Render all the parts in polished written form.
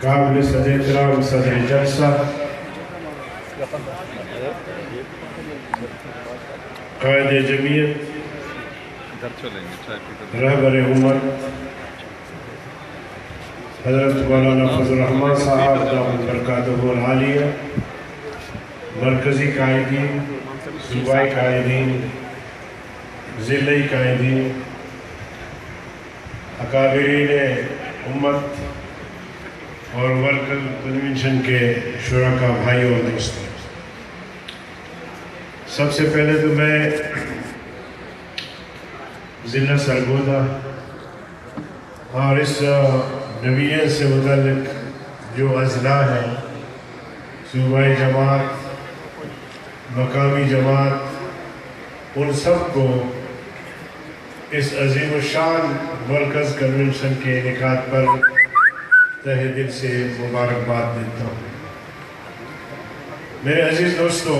قابل صدر احترام صدر جلسہ قائد جمعیت رہبر امت حضرت مولانا فضل الرحمان صاحب دامت برکاتہ العالیہ، مرکزی قائدین، صوبائی قائدین، ضلعی قائدین، اکابرین امت اور ورکر کنونشن کے شرکاء بھائیوں اور دوستوں، سب سے پہلے تو میں ضلع سرگودا اور اس ڈویژن سے متعلق جو اضلاع ہیں، صوبائی جماعت، مقامی جماعت، ان سب کو اس عظیم الشان مرکز کنونشن کے انعقاد پر تہہ دل سے مبارکباد دیتا ہوں۔ میرے عزیز دوستو،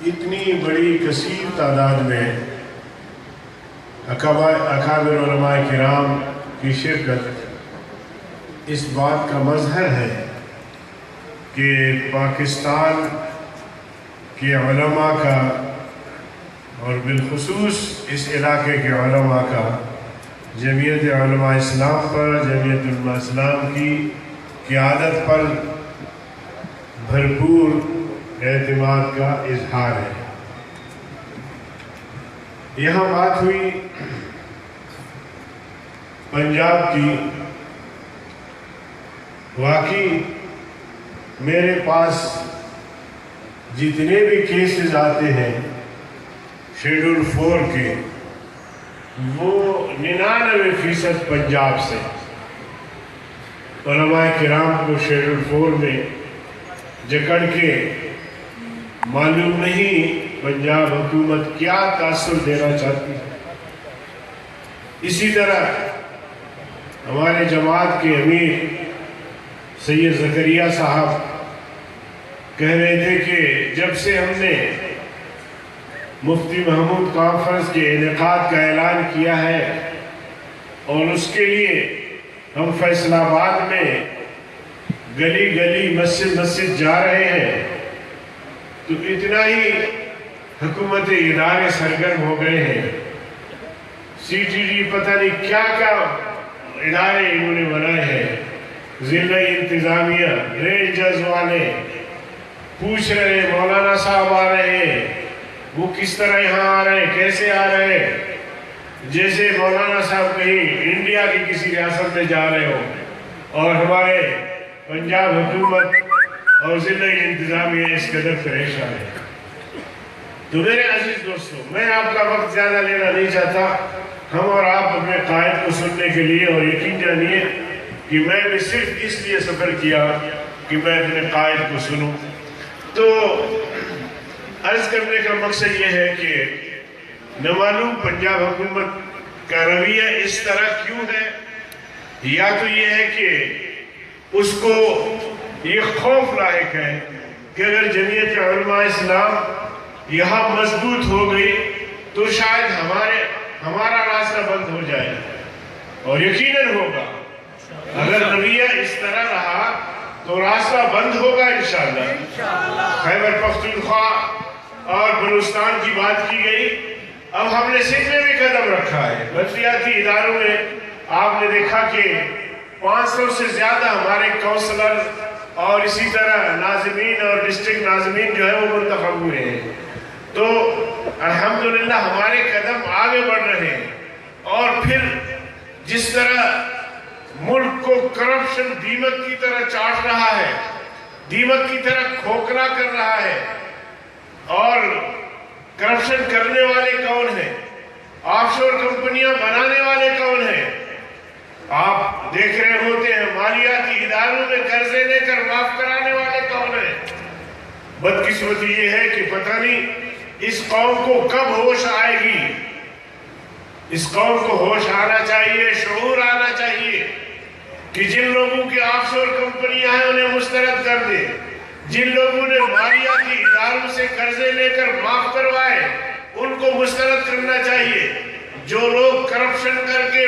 اتنی بڑی کثیر تعداد میں اکابر علماء کرام کی شرکت اس بات کا مظہر ہے کہ پاکستان کے علماء کا اور بالخصوص اس علاقے کے علماء کا جمعیت علماء اسلام پر، جمعیت علماء اسلام کی قیادت پر بھرپور اعتماد کا اظہار ہے۔ یہاں بات ہوئی پنجاب کی، واقعی میرے پاس جتنے بھی کیسز آتے ہیں شیڈول 4 کے، وہ 99% پنجاب سے۔ علماء کرام کو شیڈول 4 میں جکڑ کے معلوم نہیں پنجاب حکومت کیا تاثر دینا چاہتی ہے۔ اسی طرح ہمارے جماعت کے امیر سید زکریا صاحب کہہ رہے تھے کہ جب سے ہم نے مفتی محمود کانفرنس کے انعقاد کا اعلان کیا ہے اور اس کے لیے ہم فیصل آباد میں گلی گلی مسجد مسجد جا رہے ہیں، تو اتنا ہی حکومت ادارے سرگرم ہو گئے ہیں۔ سی ٹی ڈی پتہ نہیں کیا کیا ادارے انہوں نے بنائے ہیں، ضلعی انتظامیہ، رینجرز والے پوچھ رہے ہیں مولانا صاحب آ رہے ہیں، وہ کس طرح یہاں آ رہے ہیں، کیسے آ رہے ہیں، جیسے مولانا صاحب کہیں انڈیا کی کسی ریاست میں جا رہے ہو، اور ہمارے پنجاب حکومت اور ضلعی انتظامیہ اس قدر پریشان ہے۔ تو میرے عزیز دوستو، میں آپ کا وقت زیادہ لینا نہیں چاہتا، ہم اور آپ اپنے قائد کو سننے کے لیے، اور یقین جانیے کہ میں نے صرف اس لیے سفر کیا کہ میں اپنے قائد کو سنوں۔ تو عرض کرنے کا مقصد یہ ہے کہ نہ معلوم پنجاب حکومت کا رویہ اس طرح کیوں ہے، یا تو یہ ہے کہ اس کو یہ خوف لاحق ہے کہ اگر جمعیت علماء اسلام یہاں مضبوط ہو گئی تو شاید ہمارا راستہ بند ہو جائے، اور یقیناً ہوگا۔ اگر رویہ اس طرح رہا تو راستہ بند ہوگا انشاءاللہ۔ خیبر پختونخوا اور بلوچستان کی بات کی گئی، اب ہم نے سندھ میں بھی قدم رکھا ہے۔ بلدیاتی اداروں میں آپ نے دیکھا کہ 500 سے زیادہ ہمارے کونسلر اور اسی طرح ناظمین اور ڈسٹرکٹ ناظمین جو ہے وہ منتخب ہوئے ہیں۔ تو الحمدللہ ہمارے قدم آگے بڑھ رہے ہیں، اور پھر جس طرح ملک کو کرپشن دیمک کی طرح چاٹ رہا ہے، دیمک کی طرح کھوکھلا کر رہا ہے، اور کرپشن کرنے والے کون ہیں، آف شور کمپنیاں بنانے والے کون ہیں، آپ دیکھ رہے ہوتے ہیں مالیاتی اداروں میں قرضے لے کر معاف کرانے والے کون ہیں۔ بدقسمتی یہ ہے کہ پتہ نہیں اس قوم کو کب ہوش آئے گی۔ اس قوم کو ہوش آنا چاہیے، شعور آنا چاہیے کہ جن لوگوں کے آف شور کمپنیاں ہیں انہیں مسترد کر دے، جن لوگوں نے مالیاتی اداروں سے قرضے لے کر معاف کروائے ان کو مسترد کرنا چاہیے، جو لوگ کرپشن کر کے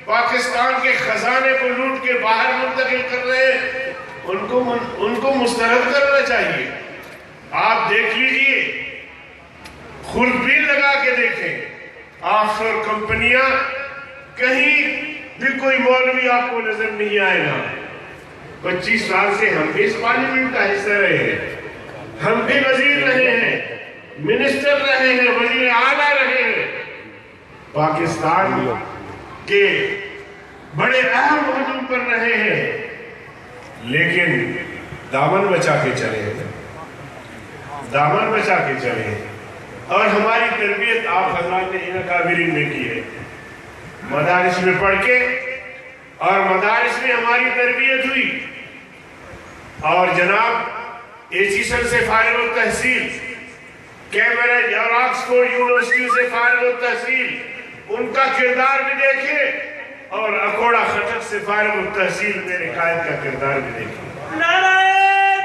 پاکستان کے خزانے کو لوٹ کے باہر منتقل کر رہے ہیں، ان کو مسترد کرنا چاہیے۔ آپ دیکھ لیجئے، خوردبین لگا کے دیکھیں، آف شور کمپنیاں، کہیں بھی کوئی مولوی آپ کو نظر نہیں آئے گا۔ 25 سال سے ہم بھی اس پارلیمنٹ کا حصہ رہے ہیں، ہم بھی وزیر رہے ہیں، منسٹر رہے ہیں، وزیر اعلیٰ رہے ہیں، پاکستان کے بڑے اہم عہدوں پر رہے ہیں، لیکن دامن بچا کے چلے ہیں، دامن بچا کے چلے ہیں۔ اور ہماری تربیت آپ حضرات نے ان اکابرین میں کی ہے، مدارس میں پڑھ کے، اور مدارس میں ہماری تربیت ہوئی، اور جناب ایچیسن سے فارغ التحصیل، کیمبرج اور آکسفورڈ یونیورسٹی سے فارغ التحصیل، ان کا کردار بھی دیکھیں، اور اکوڑا خٹک سے فارغ التحصیل میرے قائد کا کردار بھی دیکھیں۔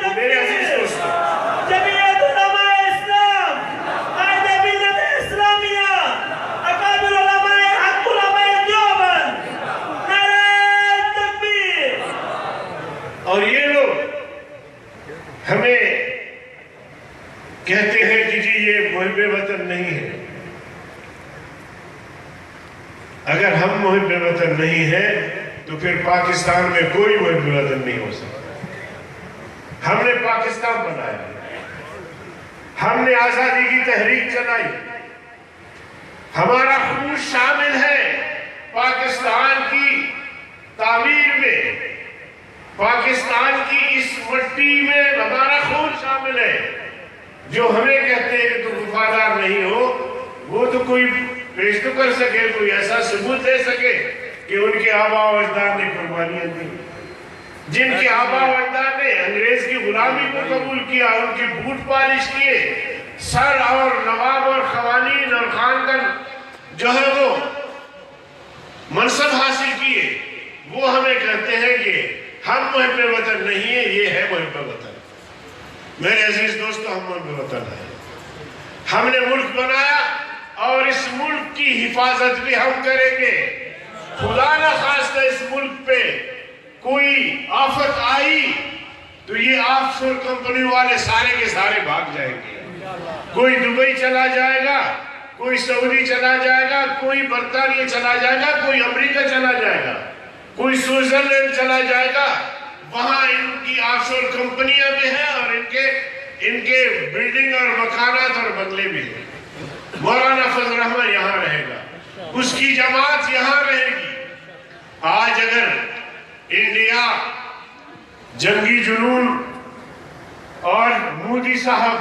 تو میرے عزیز دوستو، جمعیت علماء اسلام، قائد ملت اسلامیہ، اکابر علماء حق علماء دیوبند، نعرہ تکبیر۔ اور یہ لوگ ہمیں کہتے ہیں کہ جی یہ محب وطن نہیں ہے۔ اگر ہم محب وطن نہیں ہیں تو پھر پاکستان میں کوئی محب وطن نہیں ہو سکتا۔ ہم نے پاکستان بنایا، ہم نے آزادی کی تحریک چلائی، ہمارا خون شامل ہے پاکستان کی تعمیر میں، پاکستان کی اس مٹی میں ہمارا خون شامل ہے۔ جو ہمیں کہتے ہیں کہ تم وفادار نہیں ہو، وہ تو کوئی پیش تو کر سکے، کوئی ایسا ثبوت دے سکے کہ ان کے آبا و اجداد نے قربانیاں دی، جن کے آبا و اجداد نے انگریز کی غلامی کو قبول کیا، ان کی بوٹ پالش کیے، سر اور نواب اور قوانین اور خاندان جو ہے وہ منصب حاصل کیے، وہ ہمیں کہتے ہیں کہ ہم محب وطن نہیں ہیں، یہ ہے محب وطن۔ میرے عزیز دوستو، ہم محب وطن ہیں، ہم نے ملک بنایا اور اس ملک کی حفاظت بھی ہم کریں گے۔ خدا نہ خواستہ اس ملک پہ کوئی آفت آئی تو یہ آف شور کمپنی والے سارے کے سارے بھاگ جائیں گے۔ کوئی دبئی چلا جائے گا، کوئی سعودی چلا جائے گا، کوئی برطانیہ چلا جائے گا، کوئی امریکہ چلا جائے گا، کوئی سوئٹزرلینڈ چلا جائے گا، وہاں ان کی آف شور کمپنیاں بھی ہیں اور ان کے بلڈنگ اور مکانات اور بنگلے بھی ہیں۔ مولانا فضل الرحمن یہاں رہے گا، اس کی جماعت یہاں رہے گی۔ آج اگر انڈیا جنگی جنون اور مودی صاحب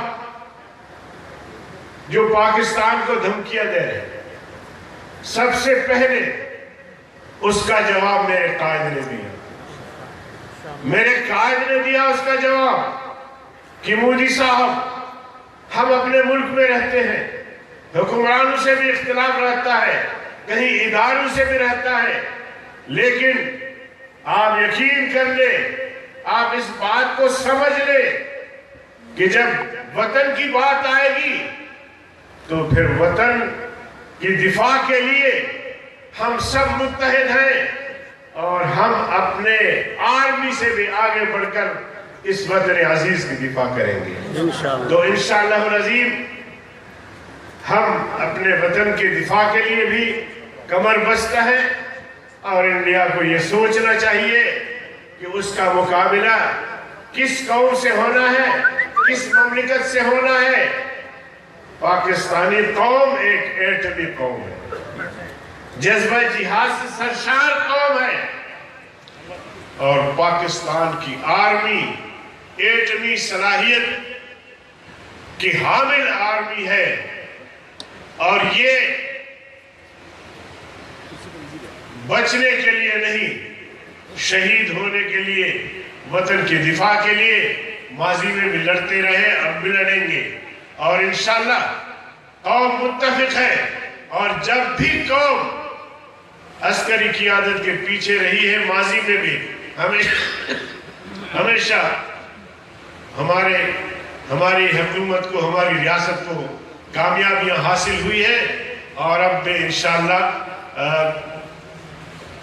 جو پاکستان کو دھمکیاں دے رہے ہیں، سب سے پہلے اس کا جواب میرے قائد نے دیا، میرے قائد نے دیا اس کا جواب کہ مودی صاحب، ہم اپنے ملک میں رہتے ہیں، حکمرانوں سے بھی اختلاف رہتا ہے، کہیں اداروں سے بھی رہتا ہے، لیکن آپ یقین کر لیں، آپ اس بات کو سمجھ لیں کہ جب وطن کی بات آئے گی تو پھر وطن کی دفاع کے لیے ہم سب متحد ہیں، اور ہم اپنے آرمی سے بھی آگے بڑھ کر اس وطن عزیز کی دفاع کریں گے۔ تو انشاءاللہ العظیم ہم اپنے وطن کے دفاع کے لیے بھی کمر بستہ ہے، اور انڈیا کو یہ سوچنا چاہیے کہ اس کا مقابلہ کس قوم سے ہونا ہے، کس مملکت سے ہونا ہے۔ پاکستانی قوم ایک ایٹمی قوم ہے، جذبہ جہاد سے سرشار قوم ہے، اور پاکستان کی آرمی ایٹمی صلاحیت کی حامل آرمی ہے، اور یہ بچنے کے لیے نہیں، شہید ہونے کے لیے، وطن کے دفاع کے لیے ماضی میں بھی لڑتے رہے، اب بھی لڑیں گے، اور انشاءاللہ قوم متفق ہے۔ اور جب بھی قوم عسکری قیادت کے پیچھے رہی ہے، ماضی میں بھی ہمیشہ ہماری حکومت کو، ہماری ریاست کو کامیابیاں حاصل ہوئی ہے، اور اب بھی انشاءاللہ